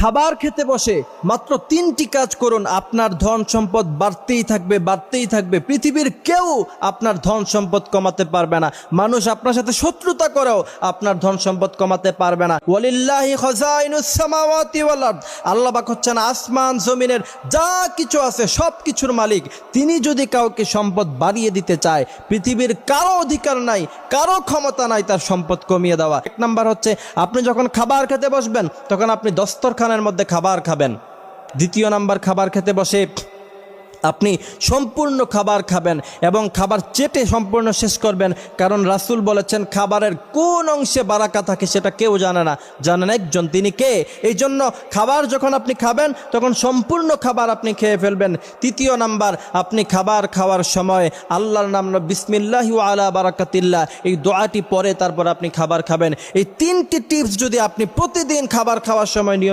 খাবার খেতে বসে মাত্র 3টি কাজ করুন, আপনার ধন সম্পদ বাড়তেই থাকবে, বাড়তেই থাকবে। পৃথিবীর কেউ আপনার ধন সম্পদ কমাতে পারবে না। মানুষ আপনার সাথে শত্রুতা করেও আপনার ধন সম্পদ কমাতে পারবে না। ওয়ালিল্লাহি খাযাইনুস সামাওয়াতি ওয়াল আরদ, আল্লাহ পাক হচ্ছেন আসমান জমিনের যা কিছু আছে সব কিছুর মালিক। তিনি যদি কাউকে সম্পদ বাড়িয়ে দিতে চায়, পৃথিবীর কারো অধিকার নাই, কারো ক্ষমতা নাই তার সম্পদ কমিয়ে দেওয়া। 1 নাম্বার হচ্ছে, আপনি যখন খাবার খেতে বসবেন তখন আপনি দস্তরখানের মধ্যে খাবার খাবেন। 2 নাম্বার, খাবার খেতে বসে আপনি সম্পূর্ণ খাবার খাবেন এবং খাবার চেটে সম্পূর্ণ শেষ করবেন। কারণ রাসূল বলেছেন, খাবারের কোন অংশে বারাকা থাকে সেটা কেউ জানে না, জানেন একজন, তিনি কে? এই জন্য খাবার যখন আপনি খাবেন তখন সম্পূর্ণ খাবার আপনি খেয়ে ফেলবেন। 3 নাম্বার, আপনি খাবার খাওয়ার সময় আল্লাহর নাম বিসমিল্লাহি ওয়া আলা বারাকাতিল্লাহ এই দোয়াটি পরে তারপর আপনি খাবার খাবেন। এই 3টি টিপস যদি আপনি প্রতিদিন খাবার খাওয়ার সময় নিয়মিত